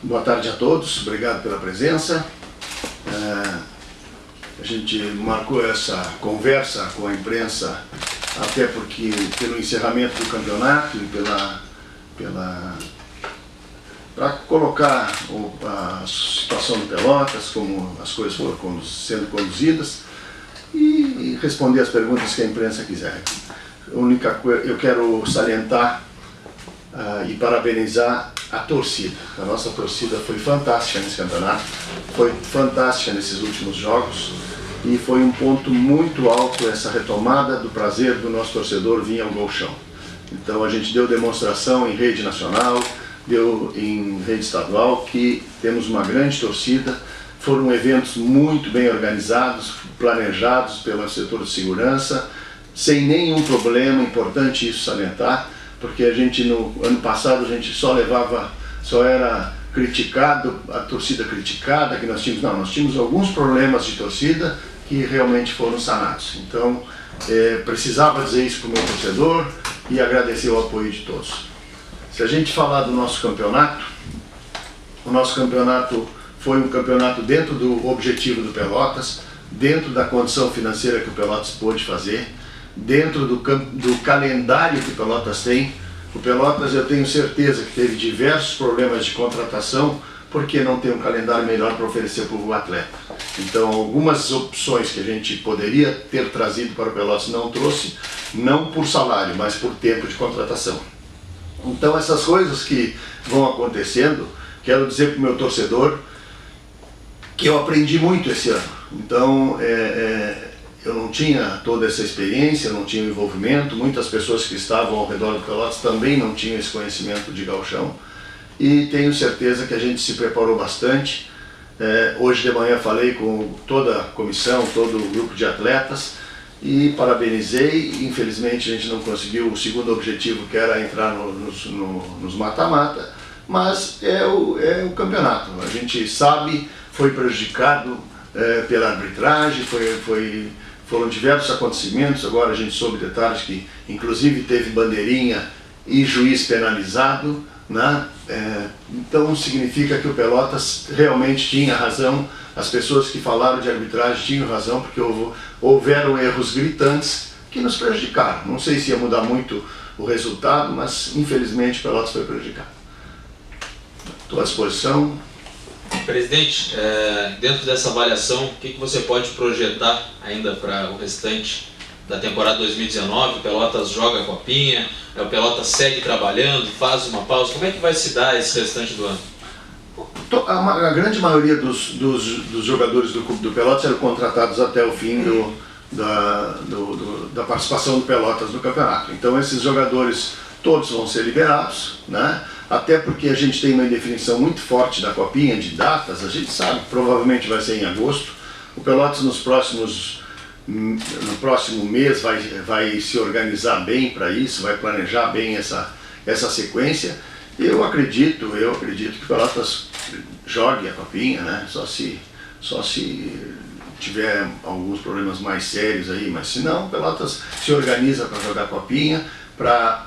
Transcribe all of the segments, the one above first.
Boa tarde a todos, obrigado pela presença. A gente marcou essa conversa com a imprensa até porque pelo encerramento do campeonato e para colocar a situação do Pelotas, como as coisas foram sendo conduzidas e responder as perguntas que a imprensa quiser. Eu quero salientar e parabenizar a torcida. A nossa torcida foi fantástica nesse campeonato, foi fantástica nesses últimos jogos e foi um ponto muito alto essa retomada do prazer do nosso torcedor vir ao Gauchão. Então a gente deu demonstração em rede nacional, deu em rede estadual que temos uma grande torcida. Foram eventos muito bem organizados, planejados pelo setor de segurança, sem nenhum problema. Importante isso salientar, porque a gente no ano passado a gente só era criticado, a torcida criticada, que nós tínhamos alguns problemas de torcida que realmente foram sanados. Então precisava dizer isso para o meu torcedor e agradecer o apoio de todos. Se a gente falar do nosso campeonato, o nosso campeonato foi um campeonato dentro do objetivo do Pelotas, dentro da condição financeira que o Pelotas pôde fazer, dentro do calendário que o Pelotas tem. O Pelotas, eu tenho certeza que teve diversos problemas de contratação, porque não tem um calendário melhor para oferecer para o atleta. Então, algumas opções que a gente poderia ter trazido para o Pelotas não trouxe, não por salário, mas por tempo de contratação. Então, essas coisas que vão acontecendo, quero dizer para o meu torcedor que eu aprendi muito esse ano. Então, eu não tinha toda essa experiência, não tinha o envolvimento, muitas pessoas que estavam ao redor do Pelotas também não tinham esse conhecimento de gauchão, e tenho certeza que a gente se preparou bastante. Hoje de manhã falei com toda a comissão, todo o grupo de atletas, e parabenizei. Infelizmente a gente não conseguiu o segundo objetivo, que era entrar nos mata-mata, mas é o campeonato. A gente sabe, foi prejudicado pela arbitragem, foram diversos acontecimentos. Agora a gente soube detalhes que inclusive teve bandeirinha e juiz penalizado, né? Então significa que o Pelotas realmente tinha razão, as pessoas que falaram de arbitragem tinham razão, porque houveram erros gritantes que nos prejudicaram. Não sei se ia mudar muito o resultado, mas infelizmente o Pelotas foi prejudicado. Estou à disposição. Presidente, dentro dessa avaliação, o que você pode projetar ainda para o restante da temporada 2019? O Pelotas joga a copinha, o Pelotas segue trabalhando, faz uma pausa. Como é que vai se dar esse restante do ano? A grande maioria dos jogadores do Pelotas eram contratados até o fim da participação do Pelotas no campeonato. Então esses jogadores todos vão ser liberados, né? Até porque a gente tem uma indefinição muito forte da copinha, de datas. A gente sabe que provavelmente vai ser em agosto. O Pelotas no próximo mês vai se organizar bem para isso, vai planejar bem essa sequência. Eu acredito que o Pelotas jogue a copinha, né? Só se tiver alguns problemas mais sérios aí, mas se não, o Pelotas se organiza para jogar a copinha, para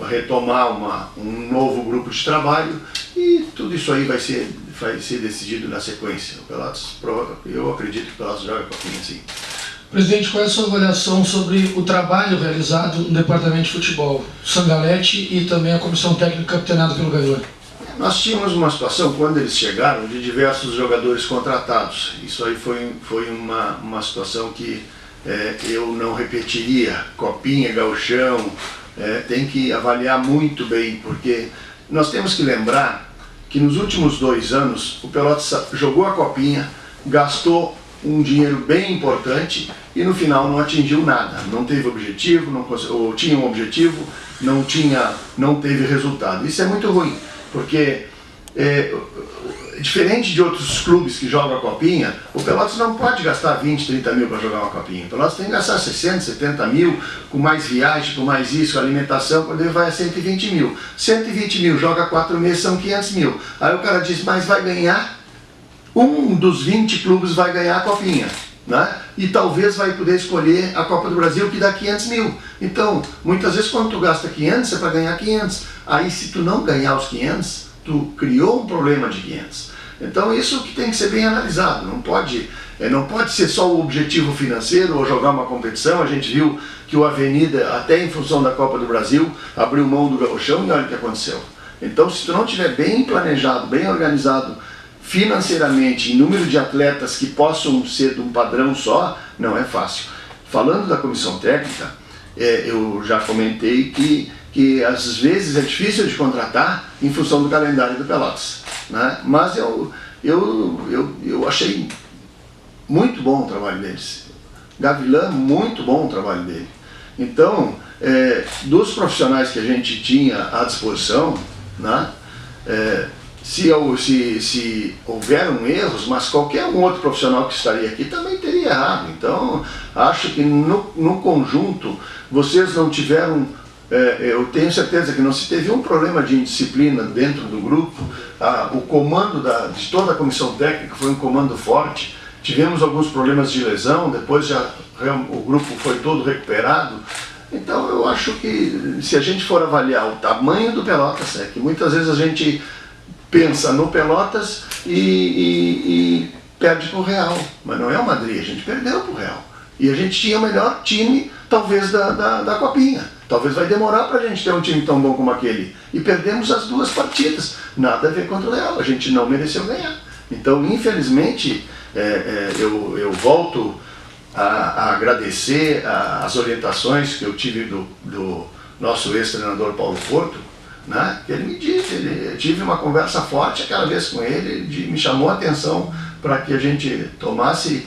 retomar um novo grupo de trabalho, e tudo isso aí vai ser decidido na sequência. O Pelotas, eu acredito que o Pelotas joga a copinha, sim. Presidente, qual é a sua avaliação sobre o trabalho realizado no departamento de futebol, Sangalete e também a comissão técnica capitaneada pelo Gaviões? Nós tínhamos uma situação, quando eles chegaram, de diversos jogadores contratados. Isso aí foi uma situação que eu não repetiria. Copinha, gauchão, tem que avaliar muito bem, porque nós temos que lembrar que nos últimos 2 anos o Pelotas jogou a copinha, gastou um dinheiro bem importante e no final não atingiu nada, não teve objetivo, ou tinha um objetivo, não teve resultado. Isso é muito ruim, porque diferente de outros clubes que jogam a copinha, o Pelotas não pode gastar 20, 30 mil para jogar uma copinha. O Pelotas tem que gastar 60, 70 mil, com mais viagem, com mais isso, alimentação, quando ele vai a 120 mil. 120 mil, joga 4 meses, são 500 mil. Aí o cara diz, mas vai ganhar, um dos 20 clubes vai ganhar a copinha, né? E talvez vai poder escolher a Copa do Brasil, que dá 500 mil. Então, muitas vezes quando tu gasta 500, é para ganhar 500. Aí se tu não ganhar os 500, tu criou um problema de 500. Então isso que tem que ser bem analisado, não pode ser só o objetivo financeiro ou jogar uma competição. A gente viu que o Avenida, até em função da Copa do Brasil, abriu mão do Gauchão e olha o que aconteceu. Então, se tu não tiver bem planejado, bem organizado financeiramente, em número de atletas que possam ser de um padrão só, não é fácil. Falando da comissão técnica, eu já comentei que às vezes é difícil de contratar em função do calendário do Pelotas, né? Mas eu achei muito bom o trabalho deles. Gavilã, muito bom o trabalho dele. Então, dos profissionais que a gente tinha à disposição, né, se houveram erros, mas qualquer um outro profissional que estaria aqui também teria errado. Então, acho que no conjunto, vocês não tiveram, eu tenho certeza que não se teve um problema de indisciplina dentro do grupo. O comando de toda a comissão técnica foi um comando forte. Tivemos alguns problemas de lesão, depois o grupo foi todo recuperado. Então eu acho que se a gente for avaliar o tamanho do Pelotas, que muitas vezes a gente pensa no Pelotas e perde para o Real, mas não é o Madrid, a gente perdeu para o Real. E a gente tinha o melhor time, talvez, da Copinha. Talvez vai demorar para a gente ter um time tão bom como aquele. E perdemos as 2 partidas, nada a ver contra o Real, a gente não mereceu ganhar. Então, infelizmente, eu volto a agradecer as orientações que eu tive do nosso ex-treinador Paulo Porto, né? Que ele me disse, eu tive uma conversa forte aquela vez com ele, me chamou a atenção para que a gente tomasse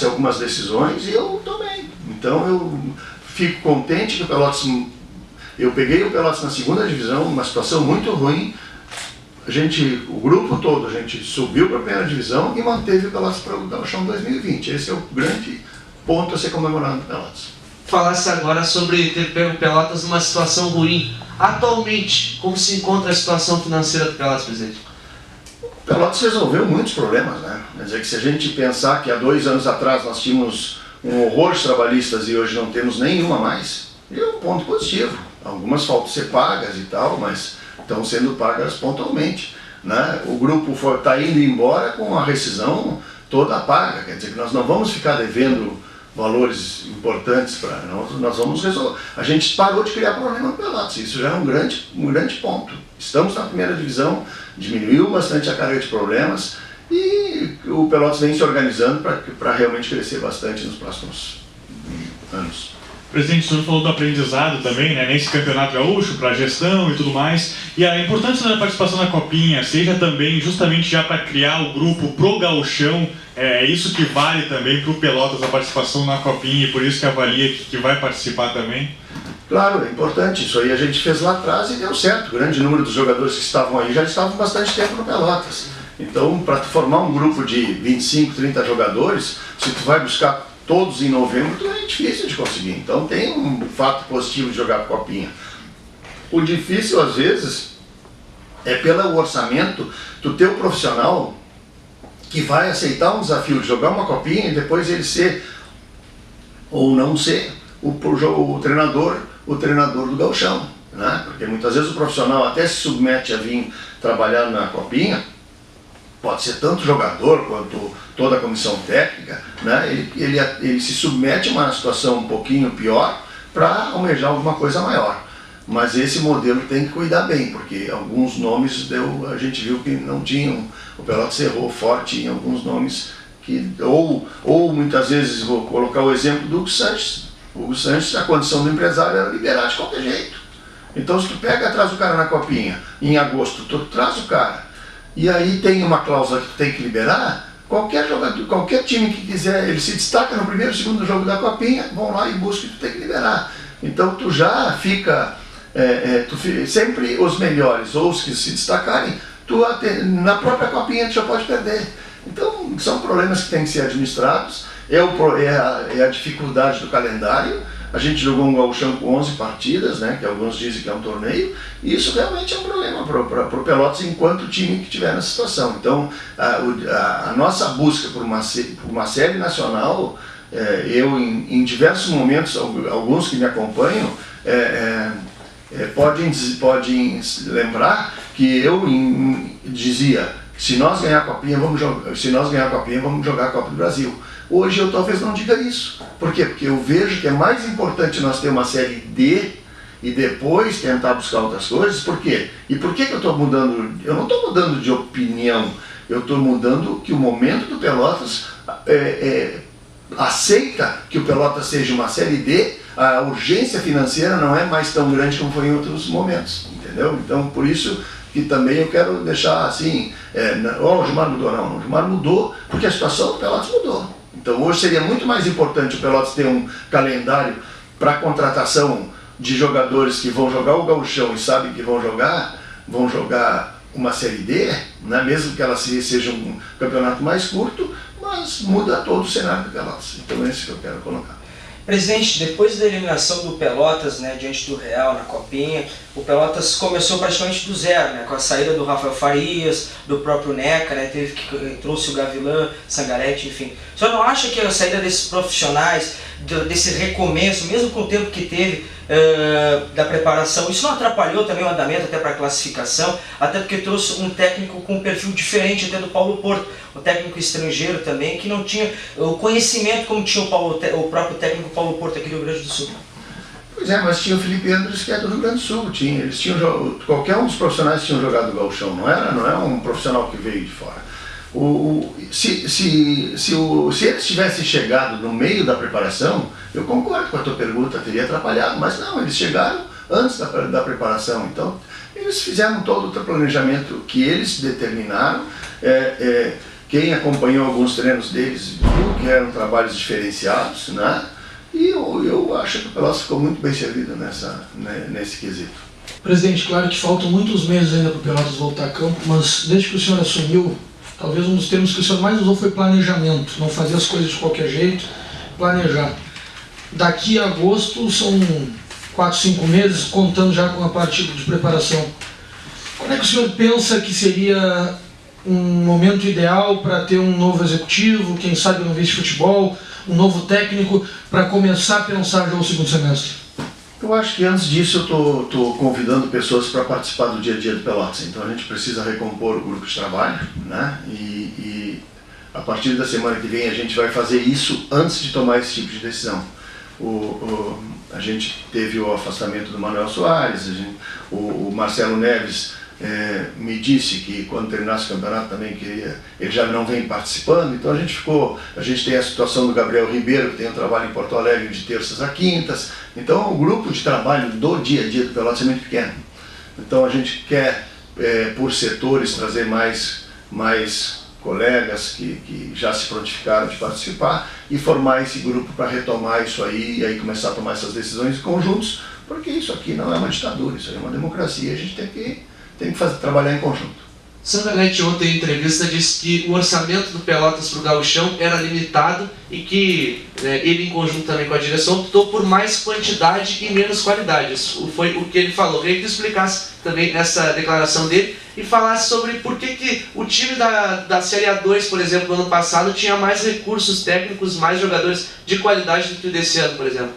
algumas decisões e eu tomei. Então eu fico contente que o Pelotas, eu peguei o Pelotas na 2ª divisão, uma situação muito ruim. O grupo todo, a gente subiu para a 1ª divisão e manteve o Pelotas para o Gauchão 2020. Esse é o grande ponto a ser comemorado no Pelotas. Falasse agora sobre ter pego o Pelotas numa situação ruim. Atualmente, como se encontra a situação financeira do Pelotas, presidente? O Pelotas resolveu muitos problemas, né? Quer dizer que se a gente pensar que há 2 anos atrás nós tínhamos um horror de trabalhistas e hoje não temos nenhuma mais, é um ponto positivo. Algumas faltam ser pagas e tal, mas estão sendo pagas pontualmente, né? O grupo está indo embora com a rescisão toda paga, quer dizer que nós não vamos ficar devendo valores importantes para nós vamos resolver. A gente parou de criar problema no Pelotas, isso já é um grande ponto. Estamos na 1ª divisão, diminuiu bastante a carga de problemas e o Pelotas vem se organizando para realmente crescer bastante nos próximos anos. Presidente, o senhor falou do aprendizado também, né, nesse campeonato gaúcho, para a gestão e tudo mais. E a importância da participação na Copinha, seja também justamente já para criar o grupo pro gauchão, é isso que vale também para o Pelotas a participação na Copinha e por isso que avalia que vai participar também? Claro, é importante. Isso aí a gente fez lá atrás e deu certo. O grande número dos jogadores que estavam aí já estavam bastante tempo no Pelotas. Então, para formar um grupo de 25, 30 jogadores, se tu vai buscar todos em novembro, é difícil de conseguir. Então tem um fato positivo de jogar Copinha. O difícil, às vezes, é pelo orçamento do teu profissional que vai aceitar um desafio de jogar uma Copinha e depois ele ser, ou não ser, o treinador do gauchão, né? Porque muitas vezes o profissional até se submete a vir trabalhar na Copinha, pode ser tanto jogador quanto toda a comissão técnica, né? Ele se submete a uma situação um pouquinho pior para almejar alguma coisa maior. Mas esse modelo tem que cuidar bem, porque alguns nomes a gente viu que não tinham, o Pelotas errou forte em alguns nomes, ou muitas vezes, vou colocar o exemplo do Hugo Sanches. O Hugo Sanches, a condição do empresário era liberar de qualquer jeito. Então se tu pega atrás do cara na Copinha, em agosto, tu traz o cara, e aí tem uma cláusula que tu tem que liberar, qualquer jogador, qualquer time que quiser, ele se destaca no primeiro e segundo jogo da Copinha, vão lá e buscam e tu tem que liberar. Então tu já fica, sempre os melhores ou os que se destacarem, na própria Copinha tu já pode perder. Então são problemas que têm que ser administrados, é a dificuldade do calendário. A gente jogou um gauchão com 11 partidas, né, que alguns dizem que é um torneio, e isso realmente é um problema para o Pelotas enquanto time que estiver nessa situação. Então, a nossa busca por uma série nacional, eu em diversos momentos, alguns que me acompanham, podem lembrar que eu dizia, se nós ganhar a Copinha, vamos jogar a Copa do Brasil. Hoje eu talvez não diga isso. Por quê? Porque eu vejo que é mais importante nós ter uma Série D e depois tentar buscar outras coisas. Por quê? E por que eu estou mudando? Eu não estou mudando de opinião, eu estou mudando que o momento do Pelotas aceita que o Pelotas seja uma Série D, a urgência financeira não é mais tão grande como foi em outros momentos, entendeu? Então, por isso que também eu quero deixar assim, o Gilmar mudou, não, o Gilmar mudou porque a situação do Pelotas mudou. Então hoje seria muito mais importante o Pelotas ter um calendário para contratação de jogadores que vão jogar o Gauchão e sabem que vão jogar uma Série D, né? Mesmo que ela seja um campeonato mais curto, mas muda todo o cenário do Pelotas. Então é isso que eu quero colocar. Presidente, depois da eliminação do Pelotas, né, diante do Real na Copinha, o Pelotas começou praticamente do zero, né, com a saída do Rafael Farias, do próprio Neca, né, trouxe o Gavilã, Sangarete, enfim. O senhor não acha que a saída desses profissionais, desse recomeço, mesmo com o tempo que teve da preparação, isso não atrapalhou também o andamento até para a classificação, até porque trouxe um técnico com um perfil diferente até do Paulo Porto, um técnico estrangeiro também, que não tinha o conhecimento como tinha o próprio técnico Paulo Porto aqui do Rio Grande do Sul? Pois é, mas tinha o Felipe Andres, que é do Rio Grande do Sul. Eles tinham, qualquer um dos profissionais tinham jogado o Gauchão, não é um profissional que veio de fora. Se eles tivessem chegado no meio da preparação, eu concordo com a tua pergunta, teria atrapalhado, mas não, eles chegaram antes da preparação. Então, eles fizeram todo o planejamento que eles determinaram. Quem acompanhou alguns treinos deles viu que eram trabalhos diferenciados, né? E eu acho que o Pelotas ficou muito bem servido nesse quesito. Presidente, claro que faltam muitos meses ainda para o Pelotas voltar a campo, mas desde que o senhor assumiu, talvez um dos termos que o senhor mais usou foi planejamento, não fazer as coisas de qualquer jeito, planejar. Daqui a agosto são 4, 5 meses, contando já com a parte de preparação. Quando é que o senhor pensa que seria um momento ideal para ter um novo executivo, quem sabe um vice-futebol, um novo técnico, para começar a pensar já o segundo semestre? Eu acho que antes disso eu estou convidando pessoas para participar do dia a dia do Pelotas. Então a gente precisa recompor o grupo de trabalho, né? E a partir da semana que vem a gente vai fazer isso antes de tomar esse tipo de decisão. A gente teve o afastamento do Manuel Soares, o Marcelo Neves me disse que quando terminasse o campeonato também queria, ele já não vem participando, então a gente tem a situação do Gabriel Ribeiro, que tem um trabalho em Porto Alegre de terças a quintas. Então o grupo de trabalho do dia a dia do Pelotas é muito pequeno. Então a gente quer, por setores, trazer mais colegas que já se prontificaram de participar e formar esse grupo para retomar isso aí e aí começar a tomar essas decisões conjuntos, porque isso aqui não é uma ditadura, isso é uma democracia, a gente tem que trabalhar em conjunto. Sangalete ontem em entrevista disse que o orçamento do Pelotas para o Gauchão era limitado e que ele, em conjunto também com a direção, optou por mais quantidade e menos qualidade. Isso foi o que ele falou. Eu queria que tu explicasse também essa declaração dele e falasse sobre por que o time da Série A2, por exemplo, no ano passado, tinha mais recursos técnicos, mais jogadores de qualidade do que o desse ano, por exemplo.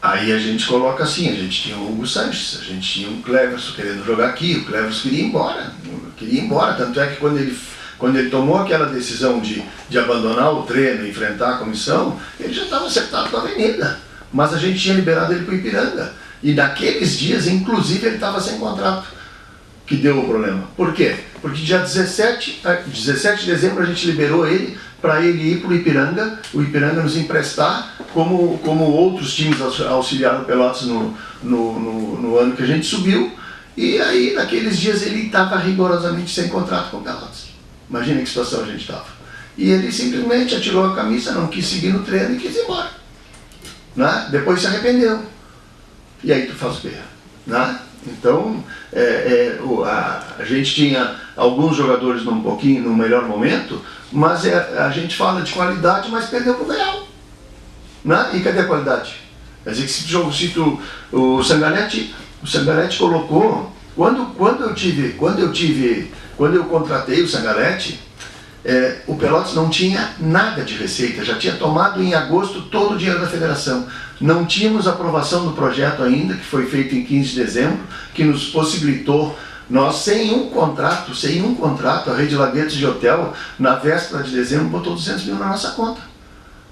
Aí a gente coloca assim, a gente tinha o Hugo Sanches, a gente tinha o Cleverson querendo jogar aqui, o Cleverson queria ir embora, tanto é que quando ele tomou aquela decisão de abandonar o treino e enfrentar a comissão, ele já estava acertado com a Avenida, mas a gente tinha liberado ele para o Ipiranga, e naqueles dias, inclusive, ele estava sem contrato, que deu o problema. Por quê? Porque dia 17 de dezembro a gente liberou ele para ele ir para o Ipiranga nos emprestar, como outros times auxiliaram o Pelotas no ano que a gente subiu, e aí naqueles dias ele estava rigorosamente sem contrato com o Pelotas. Imagina que situação a gente estava. E ele simplesmente atirou a camisa, não quis seguir no treino e quis ir embora. Né? Depois se arrependeu. E aí tu faz o quê? Né? Então, a gente tinha alguns jogadores no melhor momento, mas a gente fala de qualidade, mas perdeu para o Real. Né? E cadê a qualidade? Quer dizer que o Sangalete colocou, quando eu contratei o Sangalete, o Pelotas não tinha nada de receita, já tinha tomado em agosto todo o dinheiro da federação. Não tínhamos aprovação do projeto ainda, que foi feito em 15 de dezembro, que nos possibilitou, nós sem um contrato, a Rede Laguetos de Hotel, na véspera de dezembro, botou 200 mil na nossa conta.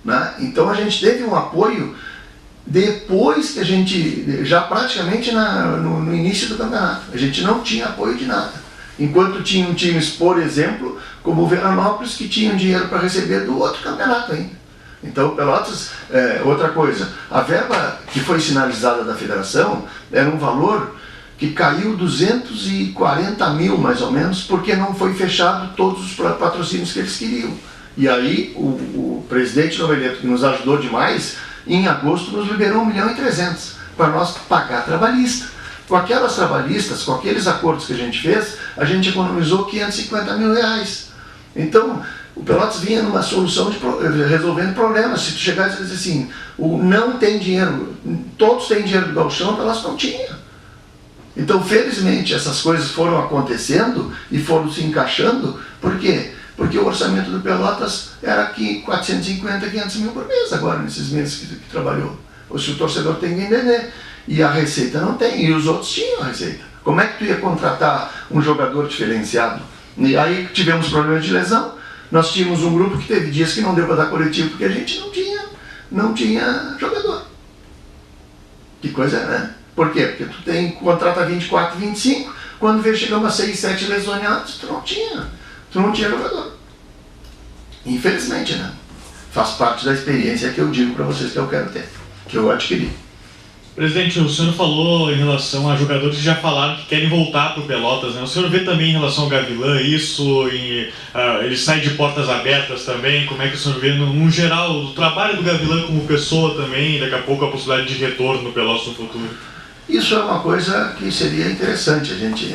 Né? Então a gente teve um apoio depois que a gente, já praticamente no início do campeonato, a gente não tinha apoio de nada. Enquanto tinham times, por exemplo, como o Veranópolis, que tinham dinheiro para receber do outro campeonato ainda. Então, Pelotas, outra coisa, a verba que foi sinalizada da federação era um valor que caiu 240 mil, mais ou menos, porque não foi fechado todos os patrocínios que eles queriam. E aí, o presidente Noveleto, que nos ajudou demais, em agosto nos liberou 1.300.000 para nós pagar trabalhista. Com aquelas trabalhistas, com aqueles acordos que a gente fez, a gente economizou 550 mil reais. Então, o Pelotas vinha numa solução de resolvendo problemas. Se tu chegasse e dizer assim, não tem dinheiro, todos têm dinheiro do gauchão, o Pelotas não tinha. Então, felizmente, essas coisas foram acontecendo e foram se encaixando. Por quê? Porque o orçamento do Pelotas era aqui 450, 500 mil por mês agora, nesses meses que trabalhou. Ou se o torcedor tem que entender. E a receita não tem, e os outros tinham a receita. Como é que tu ia contratar um jogador diferenciado? E aí tivemos problemas de lesão. Nós tínhamos um grupo que teve dias que não deu para dar coletivo, porque a gente não tinha jogador. Que coisa, né? Por quê? Porque tu contrata 24, 25, quando vê chegamos a 6, 7 lesionados, tu não tinha jogador. Infelizmente, né? Faz parte da experiência que eu digo para vocês que eu quero ter, que eu adquiri. Presidente, o senhor falou em relação a jogadores que já falaram que querem voltar para o Pelotas, né? O senhor vê também em relação ao Gavilã isso, ele sai de portas abertas também, como é que o senhor vê no geral o trabalho do Gavilã como pessoa também, daqui a pouco a possibilidade de retorno no Pelotas no futuro? Isso é uma coisa que seria interessante, a gente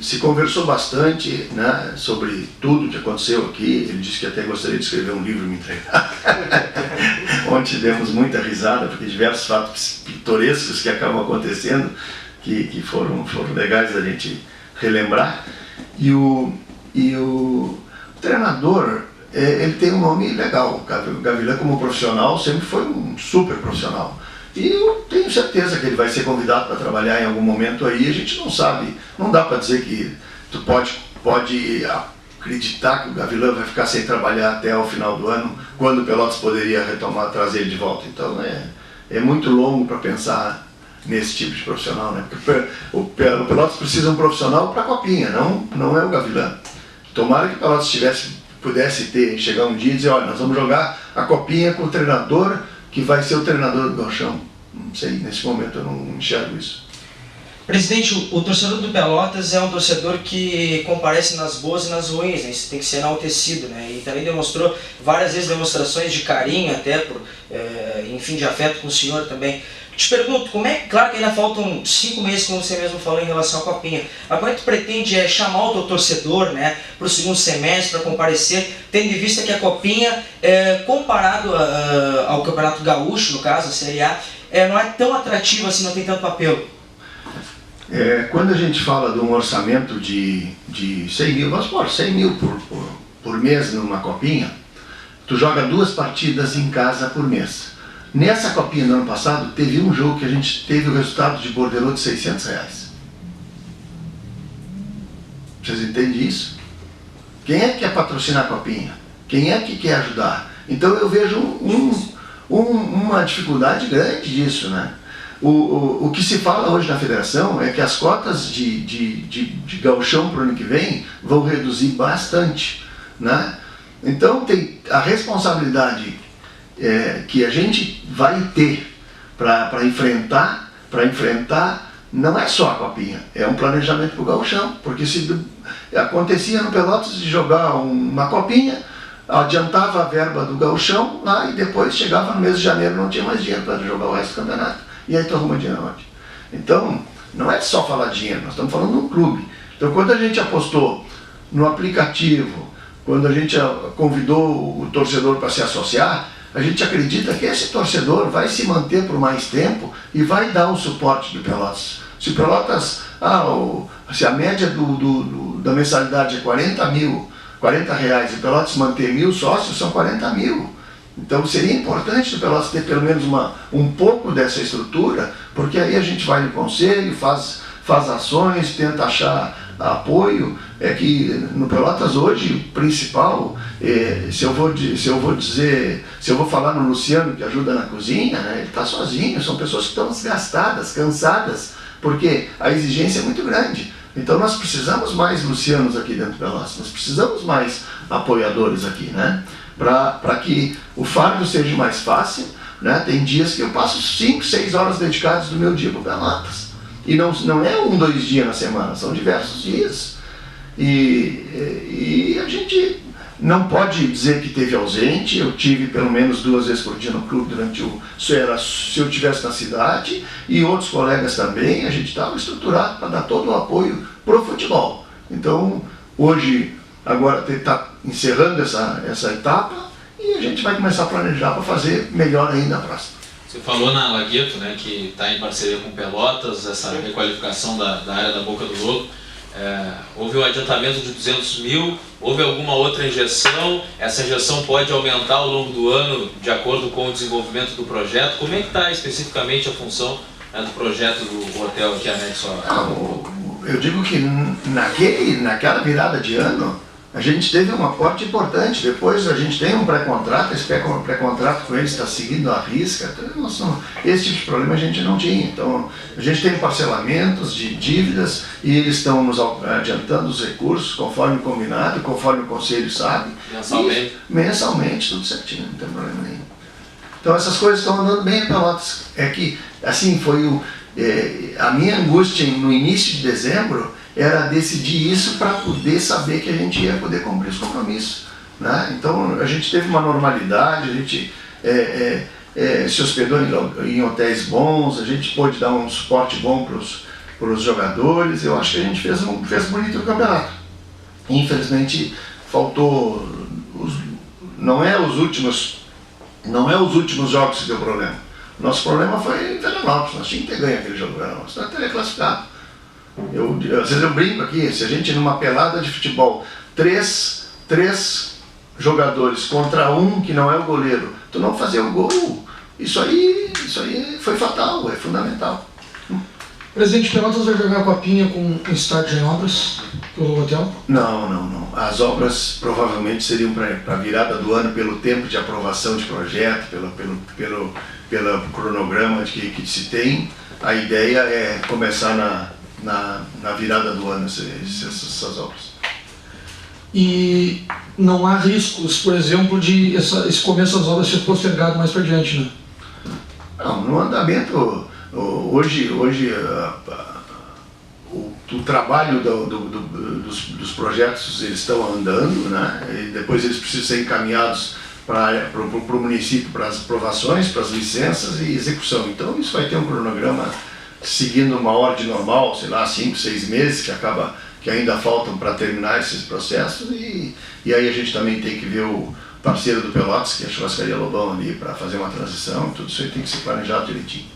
se conversou bastante, né, sobre tudo que aconteceu aqui. Ele disse que até gostaria de escrever um livro e me entregar. Ontem demos muita risada, porque diversos fatos pitorescos que acabam acontecendo, que foram legais da gente relembrar. E o treinador, ele tem um nome legal. O Gavilã, como profissional, sempre foi um super profissional. E eu tenho certeza que ele vai ser convidado para trabalhar em algum momento aí. A gente não sabe, não dá para dizer que tu pode acreditar que o Gavilã vai ficar sem trabalhar até o final do ano, quando o Pelotas poderia retomar, trazer ele de volta. Então é muito longo para pensar nesse tipo de profissional, né? Porque o Pelotas precisa de um profissional para a Copinha, não é o Gavilã. Tomara que o Pelotas pudesse chegar um dia e dizer, olha, nós vamos jogar a Copinha com o treinador que vai ser o treinador do gauchão. Não sei, nesse momento eu não enxergo isso. Presidente, o torcedor do Pelotas é um torcedor que comparece nas boas e nas ruins, né? Isso tem que ser enaltecido, né? E também demonstrou várias vezes demonstrações de carinho, até enfim, de afeto com o senhor também. Te pergunto, claro que ainda faltam 5 meses, como você mesmo falou, em relação à Copinha, mas como é que tu pretende chamar o teu torcedor, né, para o segundo semestre, para comparecer, tendo em vista que a Copinha, comparado ao Campeonato Gaúcho, no caso, a Série A, não é tão atrativo assim, não tem tanto apelo? Quando a gente fala de um orçamento de 100 mil, vamos supor, 100 mil por mês numa Copinha, tu joga 2 partidas em casa por mês. Nessa Copinha do ano passado, teve um jogo que a gente teve o resultado de bordelô de R$600. Vocês entendem isso? Quem é que quer patrocinar a Copinha? Quem é que quer ajudar? Então eu vejo uma dificuldade grande disso, né? O que se fala hoje na federação é que as cotas de gauchão para o ano que vem vão reduzir bastante, né? Então tem a responsabilidade que a gente vai ter para enfrentar não é só a Copinha, é um planejamento para o gauchão, porque se acontecia no Pelotas de jogar uma Copinha, adiantava a verba do gauchão lá e depois chegava no mês de janeiro não tinha mais dinheiro para jogar o resto do campeonato. E aí tu arruma dinheiro onde? Então, não é só falar dinheiro, nós estamos falando de um clube. Então, quando a gente apostou no aplicativo, quando a gente convidou o torcedor para se associar, a gente acredita que esse torcedor vai se manter por mais tempo e vai dar o suporte do Pelotas. Se o Pelotas, se a média da mensalidade é 40 mil R$40 e Pelotas manter 1.000 sócios, são 40 mil. Então seria importante o Pelotas ter pelo menos um pouco dessa estrutura, porque aí a gente vai no conselho, faz ações, tenta achar apoio. É que no Pelotas hoje o principal, se eu vou falar no Luciano, que ajuda na cozinha, né, ele está sozinho, são pessoas que estão desgastadas, cansadas, porque a exigência é muito grande. Então nós precisamos mais Lucianos aqui dentro do Pelotas, nós precisamos mais apoiadores aqui, né, para que o fardo seja mais fácil, né. Tem dias que eu passo 5, 6 horas dedicadas do meu dia para o Pelotas, e não é 1, 2 dias na semana, são diversos dias, e a gente não pode dizer que teve ausente. Eu tive pelo menos 2 vezes por dia no clube se eu estivesse na cidade, e outros colegas também. A gente estava estruturado para dar todo o apoio para o futebol. Então hoje, agora está encerrando essa etapa, e a gente vai começar a planejar para fazer melhor ainda a próxima. Você falou na Lagueto, né, que está em parceria com Pelotas, essa requalificação da área da Boca do Lobo. Houve um adiantamento de 200 mil, houve alguma outra injeção? Essa injeção pode aumentar ao longo do ano, de acordo com o desenvolvimento do projeto? Como é que está especificamente a função, né, do projeto do hotel aqui anexo? Eu digo que naquela virada de ano, a gente teve um aporte importante. Depois a gente tem um pré-contrato, esse pré-contrato com eles está seguindo a risca. Esse tipo de problema a gente não tinha. Então a gente tem parcelamentos de dívidas, e eles estão nos adiantando os recursos conforme combinado, conforme o conselho sabe. Mensalmente? Mensalmente, tudo certinho, não tem problema nenhum. Então essas coisas estão andando bem em Pelotas. É que, assim, a minha angústia no início de dezembro era decidir isso para poder saber que a gente ia poder cumprir os compromissos, né? Então a gente teve uma normalidade, a gente se hospedou em hotéis bons, a gente pôde dar um suporte bom para os jogadores. Eu acho que a gente fez bonito o campeonato. Infelizmente faltou, não é os últimos jogos que deu problema. Nosso problema foi em Veranópolis, nós tínhamos que ter ganho aquele jogo em Veranópolis, nós teria classificado. Às vezes eu brinco aqui, se a gente numa pelada de futebol, três jogadores contra um que não é o goleiro, tu não fazer o gol, isso aí foi fatal, é fundamental. Presidente, Pelotas vai jogar a Copinha com um estádio em obras pelo hotel? Não. As obras provavelmente seriam para a virada do ano, pelo tempo de aprovação de projeto, pelo cronograma que se tem. A ideia é começar na virada do ano essas obras. E não há riscos, por exemplo, de esse começo das obras ser postergado mais para diante, né? Não, no andamento, hoje o trabalho dos projetos, eles estão andando, né? E depois eles precisam ser encaminhados para o município, para as aprovações, para as licenças e execução. Então isso vai ter um cronograma seguindo uma ordem normal, sei lá, 5, 6 meses, que ainda faltam para terminar esses processos, e aí a gente também tem que ver o parceiro do Pelotas, que é a Churrascaria Lobão ali, para fazer uma transição. Tudo isso aí tem que ser planejado direitinho.